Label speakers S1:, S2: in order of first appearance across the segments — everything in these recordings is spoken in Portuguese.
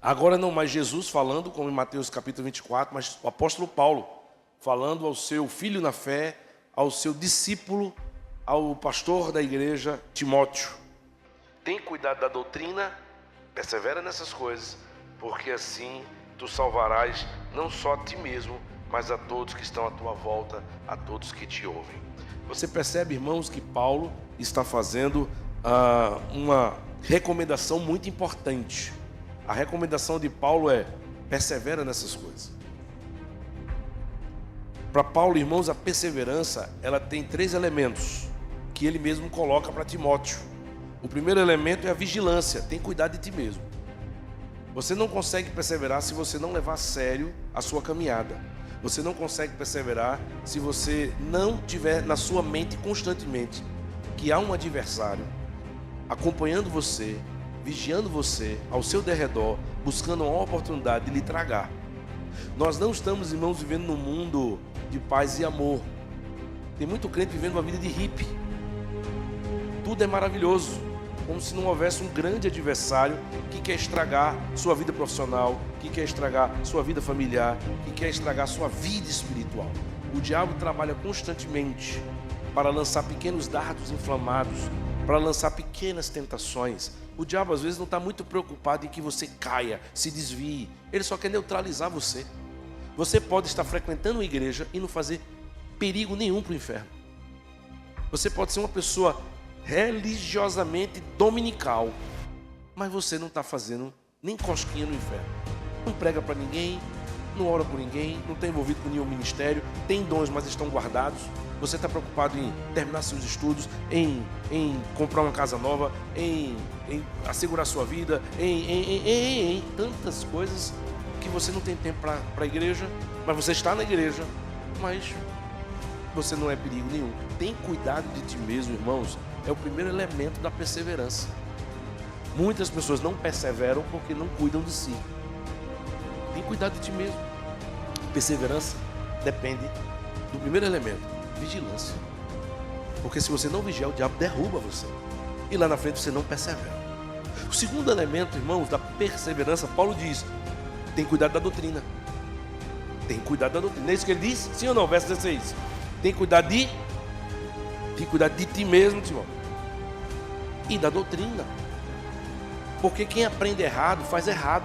S1: Agora não mais Jesus falando, como em Mateus capítulo 24, mas o apóstolo Paulo falando ao seu filho na fé, ao seu discípulo, ao pastor da igreja, Timóteo. Tem cuidado da doutrina, persevera nessas coisas, porque assim tu salvarás não só a ti mesmo, mas a todos que estão à tua volta, a todos que te ouvem. Você percebe, irmãos, que Paulo está fazendo uma recomendação muito importante. A recomendação de Paulo é: persevera nessas coisas. Para Paulo, irmãos, a perseverança, ela tem 3 elementos que ele mesmo coloca para Timóteo. O primeiro elemento é a vigilância, tem cuidado de ti mesmo. Você não consegue perseverar se você não levar a sério a sua caminhada. Você não consegue perseverar se você não tiver na sua mente constantemente que há um adversário acompanhando você, vigiando você, ao seu derredor, buscando uma oportunidade de lhe tragar. Nós não estamos, irmãos, vivendo num mundo de paz e amor. Tem muito crente vivendo uma vida de hippie. Tudo é maravilhoso, como se não houvesse um grande adversário que quer estragar sua vida profissional, que quer estragar sua vida familiar, que quer estragar sua vida espiritual. O diabo trabalha constantemente para lançar pequenos dardos inflamados, para lançar pequenas tentações. O diabo às vezes não está muito preocupado em que você caia, se desvie. Ele só quer neutralizar você. Você pode estar frequentando uma igreja e não fazer perigo nenhum para o inferno. Você pode ser uma pessoa religiosamente dominical, mas você não está fazendo nem cosquinha no inferno. Não prega para ninguém, não ora por ninguém, não está envolvido com nenhum ministério, tem dons, mas estão guardados. Você está preocupado em terminar seus estudos, em comprar uma casa nova, em assegurar sua vida, em tantas coisas que você não tem tempo para a igreja, mas você está na igreja, mas você não é perigo nenhum. Tem cuidado de ti mesmo, irmãos, é o primeiro elemento da perseverança. Muitas pessoas não perseveram porque não cuidam de si. Tem cuidado de ti mesmo. Perseverança depende do primeiro elemento, vigilância. Porque se você não vigiar, o diabo derruba você. E lá na frente você não persevera. O segundo elemento, irmãos, da perseverança, Paulo diz: tem cuidado da doutrina. Tem cuidado da doutrina. Não é isso que ele diz? Sim ou não? Verso 16. Tem cuidado de ti mesmo, Timóteo. E da doutrina. Porque quem aprende errado, faz errado.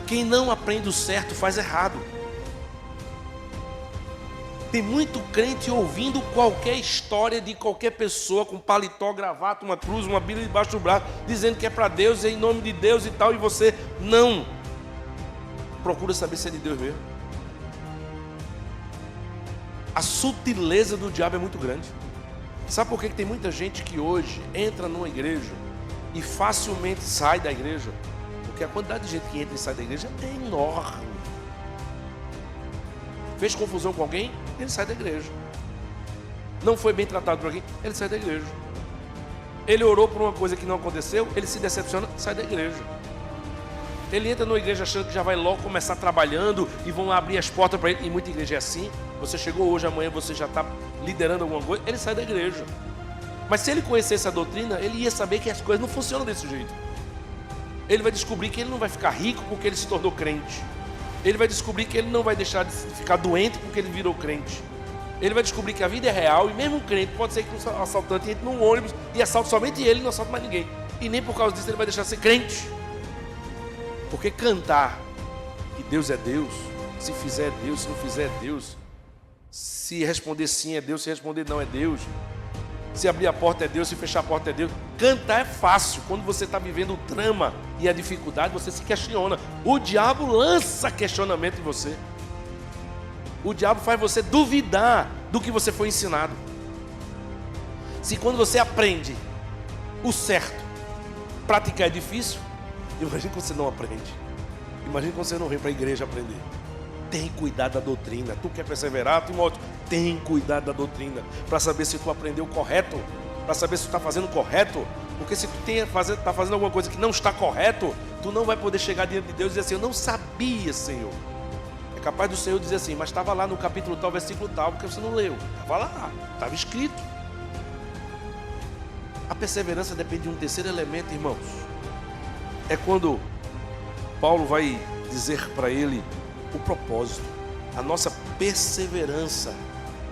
S1: Quem não aprende o certo, faz errado. Tem muito crente ouvindo qualquer história de qualquer pessoa com paletó, gravata, uma cruz, uma Bíblia debaixo do braço, dizendo que é para Deus, é em nome de Deus e tal, e você não procura saber se é de Deus mesmo. A sutileza do diabo é muito grande. Sabe por que tem muita gente que hoje entra numa igreja e facilmente sai da igreja? Porque a quantidade de gente que entra e sai da igreja é enorme. Fez confusão com alguém, ele sai da igreja. Não foi bem tratado por alguém, ele sai da igreja. Ele orou por uma coisa que não aconteceu, ele se decepciona, sai da igreja. Ele entra numa igreja achando que já vai logo começar trabalhando e vão abrir as portas para ele. E muita igreja é assim. Você chegou hoje, amanhã você já está liderando alguma coisa, ele sai da igreja. Mas se ele conhecesse a doutrina, ele ia saber que as coisas não funcionam desse jeito. Ele vai descobrir que ele não vai ficar rico porque ele se tornou crente. Ele vai descobrir que ele não vai deixar de ficar doente porque ele virou crente. Ele vai descobrir que a vida é real e mesmo um crente, pode ser que um assaltante entre num ônibus e assalte somente ele e não assalte mais ninguém. E nem por causa disso ele vai deixar de ser crente. Porque cantar que Deus é Deus, se fizer é Deus, se não fizer é Deus, se responder sim é Deus, se responder não é Deus, se abrir a porta é Deus, se fechar a porta é Deus. Cantar é fácil. Quando você está vivendo o drama e a dificuldade, você se questiona. O diabo lança questionamento em você. O diabo faz você duvidar do que você foi ensinado. Se quando você aprende o certo, praticar é difícil, imagina quando você não aprende. Imagina quando você não vem para a igreja aprender. Tem cuidado da doutrina. Tu quer perseverar, Timóteo? Tem cuidado da doutrina. Para saber se tu aprendeu correto. Para saber se tu está fazendo correto. Porque se tu está fazendo alguma coisa que não está correto, tu não vai poder chegar diante de Deus e dizer assim: eu não sabia, Senhor. É capaz do Senhor dizer assim: mas estava lá no capítulo tal, versículo tal, porque você não leu. Estava lá, estava escrito. A perseverança depende de um terceiro elemento, irmãos. É quando Paulo vai dizer para ele o propósito. A nossa perseverança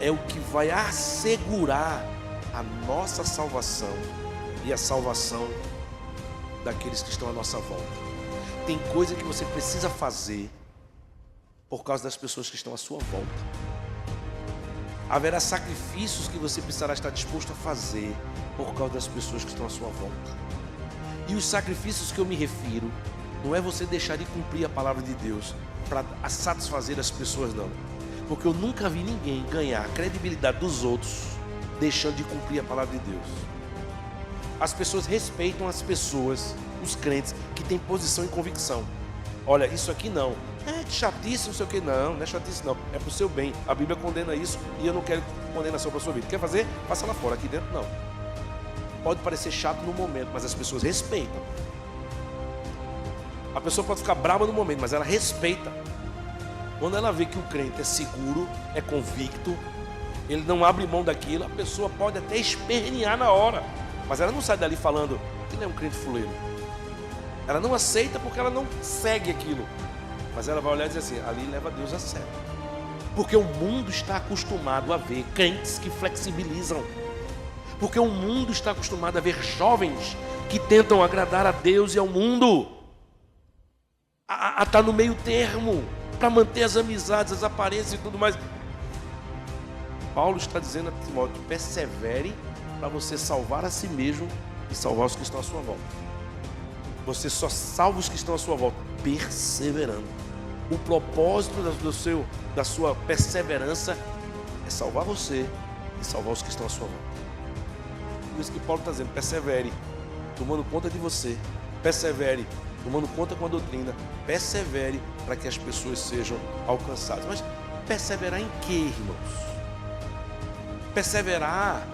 S1: é o que vai assegurar a nossa salvação e a salvação daqueles que estão à nossa volta. Tem coisa que você precisa fazer por causa das pessoas que estão à sua volta. Haverá sacrifícios que você precisará estar disposto a fazer por causa das pessoas que estão à sua volta. E os sacrifícios que eu me refiro não é você deixar de cumprir a palavra de Deus para satisfazer as pessoas, não. Porque eu nunca vi ninguém ganhar a credibilidade dos outros deixando de cumprir a palavra de Deus. As pessoas respeitam as pessoas, os crentes, que têm posição e convicção. Olha, isso aqui não. É chatice, não sei o que, não é chatice não. É para o seu bem. A Bíblia condena isso e eu não quero condenação para a sua vida. Quer fazer? Faça lá fora, aqui dentro não. Pode parecer chato no momento, mas as pessoas respeitam. A pessoa pode ficar brava no momento, mas ela respeita. Quando ela vê que o crente é seguro, é convicto, ele não abre mão daquilo, a pessoa pode até espernear na hora, mas ela não sai dali falando que ele é um crente fuleiro. Ela não aceita porque ela não segue aquilo, mas ela vai olhar e dizer assim, ali leva Deus a sério. Porque o mundo está acostumado a ver crentes que flexibilizam. Porque o mundo está acostumado a ver jovens que tentam agradar a Deus e ao mundo. A estar no meio termo, para manter as amizades, as aparências e tudo mais. Paulo está dizendo a Timóteo, persevere para você salvar a si mesmo e salvar os que estão à sua volta. Você só salva os que estão à sua volta, perseverando. O propósito da sua perseverança é salvar você e salvar os que estão à sua volta. Por isso que Paulo está dizendo, persevere, tomando conta de você, persevere, tomando conta com a doutrina, persevere para que as pessoas sejam alcançadas. Mas perseverar em quê, irmãos? Perseverar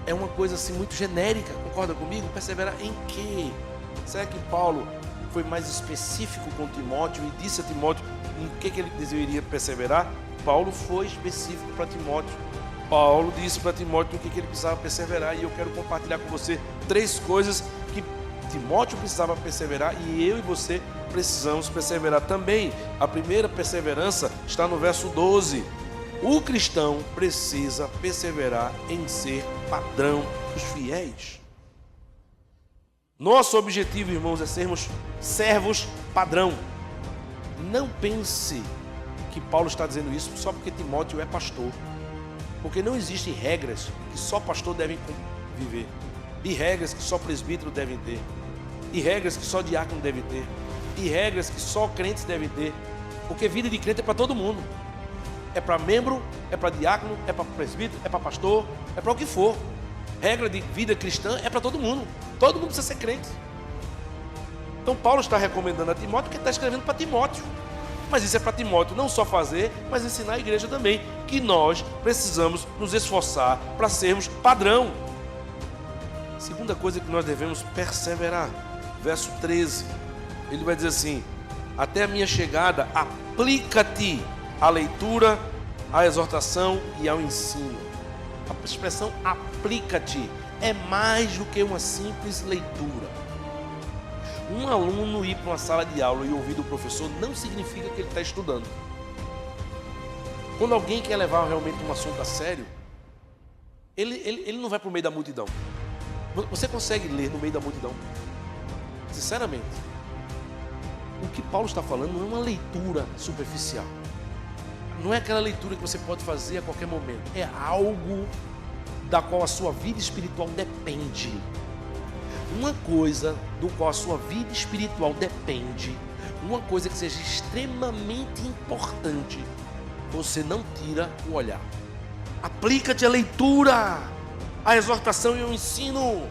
S1: é uma coisa assim muito genérica, concorda comigo? Perseverar em quê? Será que Paulo foi mais específico com Timóteo e disse a Timóteo em que ele deveria perseverar? Paulo foi específico para Timóteo. Paulo disse para Timóteo o que ele precisava perseverar, e eu quero compartilhar com você 3 coisas que Timóteo precisava perseverar e eu e você precisamos perseverar também. A primeira perseverança está no verso 12. O cristão precisa perseverar em ser padrão dos fiéis. Nosso objetivo, irmãos, é sermos servos padrão. Não pense que Paulo está dizendo isso só porque Timóteo é pastor. Porque não existem regras que só pastor devem viver, e regras que só presbítero devem ter, e regras que só diácono devem ter, e regras que só crentes devem ter. Porque vida de crente é para todo mundo. É para membro, é para diácono, é para presbítero, é para pastor, é para o que for. Regra de vida cristã é para todo mundo. Todo mundo precisa ser crente. Então Paulo está recomendando a Timóteo, que está escrevendo para Timóteo. Mas isso é para Timóteo não só fazer, mas ensinar a igreja também, que nós precisamos nos esforçar para sermos padrão. Segunda coisa que nós devemos perseverar, verso 13, ele vai dizer assim, até a minha chegada, aplica-te à leitura, à exortação e ao ensino. A expressão aplica-te é mais do que uma simples leitura. Um aluno ir para uma sala de aula e ouvir do professor não significa que ele está estudando. Quando alguém quer levar realmente um assunto a sério, ele não vai para o meio da multidão. Você consegue ler no meio da multidão? Sinceramente, o que Paulo está falando não é uma leitura superficial. Não é aquela leitura que você pode fazer a qualquer momento. É algo da qual a sua vida espiritual depende. Uma coisa do qual a sua vida espiritual depende, uma coisa que seja extremamente importante, você não tira o olhar. Aplica-te à leitura, à exortação e ao ensino.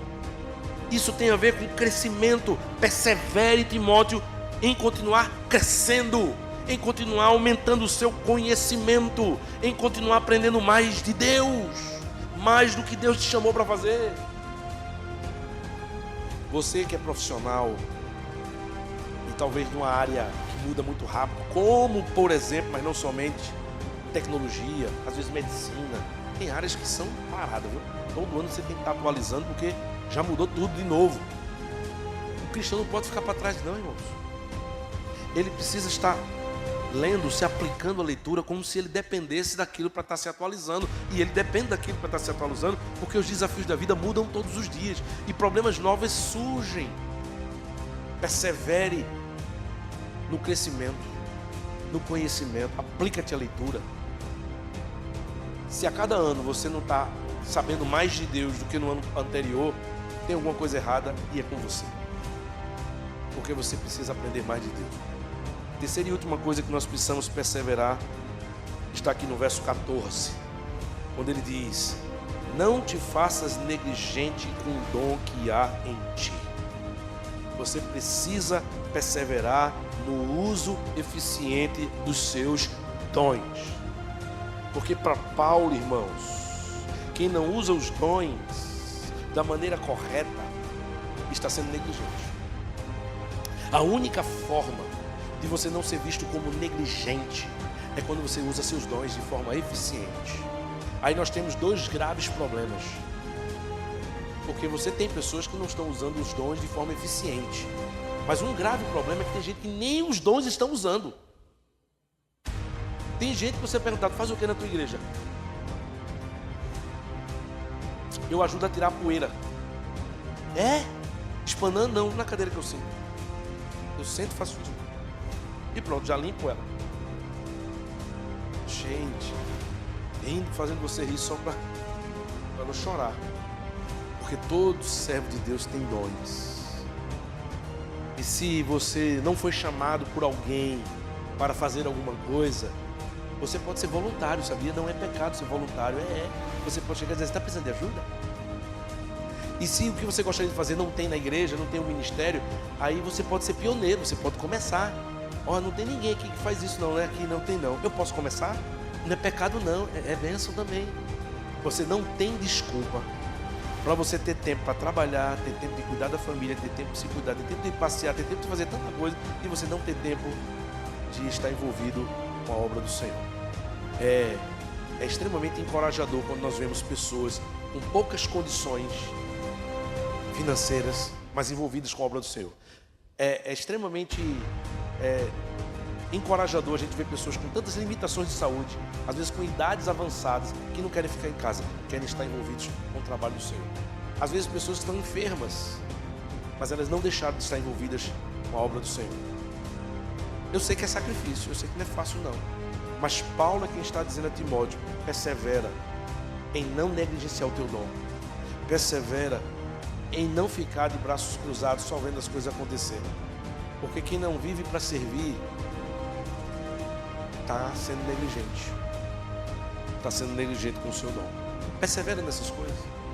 S1: Isso tem a ver com crescimento. Persevere, Timóteo, em continuar crescendo, em continuar aumentando o seu conhecimento, em continuar aprendendo mais de Deus, mais do que Deus te chamou para fazer. Você que é profissional e talvez numa área que muda muito rápido, como por exemplo, mas não somente, tecnologia, às vezes medicina, tem áreas que são paradas, viu? Todo ano você tem que estar atualizando porque já mudou tudo de novo. O cristão não pode ficar para trás não, irmãos. ele precisa estar lendo, se aplicando a leitura como se ele dependesse daquilo para estar se atualizando. E ele depende daquilo para estar se atualizando, porque os desafios da vida mudam todos os dias e problemas novos surgem. Persevere no crescimento, no conhecimento, aplica-te à leitura. Se a cada ano você não está sabendo mais de Deus do que no ano anterior, tem alguma coisa errada e é com você. Porque você precisa aprender mais de Deus. Terceira e última coisa que nós precisamos perseverar está aqui no verso 14, quando ele diz: não te faças negligente com o dom que há em ti. Você precisa perseverar no uso eficiente dos seus dons. Porque para Paulo, irmãos, quem não usa os dons da maneira correta está sendo negligente. A única forma de você não ser visto como negligente é quando você usa seus dons de forma eficiente. Aí nós temos dois graves problemas. Porque você tem pessoas que não estão usando os dons de forma eficiente. Mas um grave problema é que tem gente que nem os dons estão usando. Tem gente que você pergunta: faz o que na tua igreja? Eu ajudo a tirar a poeira. É? Espanando não, na cadeira que eu sinto. Eu sento e faço isso. E pronto, já limpo ela. Gente, rindo, fazendo você rir só para não chorar. Porque todo servo de Deus tem dons. E se você não foi chamado por alguém para fazer alguma coisa, você pode ser voluntário, sabia? Não é pecado ser voluntário, Você pode chegar e dizer: você está precisando de ajuda? E se o que você gostaria de fazer não tem na igreja, não tem um ministério, aí você pode ser pioneiro, você pode começar. Não tem ninguém aqui que faz isso não, né? Aqui não tem não. Eu posso começar? Não é pecado não, é bênção também. Você não tem desculpa para você ter tempo para trabalhar, ter tempo de cuidar da família, ter tempo de se cuidar, ter tempo de passear, ter tempo de fazer tanta coisa e você não ter tempo de estar envolvido com a obra do Senhor. É extremamente encorajador quando nós vemos pessoas com poucas condições financeiras, mas envolvidas com a obra do Senhor. É extremamente encorajador a gente ver pessoas com tantas limitações de saúde, às vezes com idades avançadas, que não querem ficar em casa, querem estar envolvidos com o trabalho do Senhor. Às vezes pessoas que estão enfermas, mas elas não deixaram de estar envolvidas com a obra do Senhor. Eu sei que é sacrifício, eu sei que não é fácil não, mas Paulo é quem está dizendo a Timóteo: persevera em não negligenciar o teu dom, persevera em não ficar de braços cruzados só vendo as coisas acontecerem. Porque quem não vive para servir está sendo negligente. Está sendo negligente com o seu dom. Persevera nessas coisas.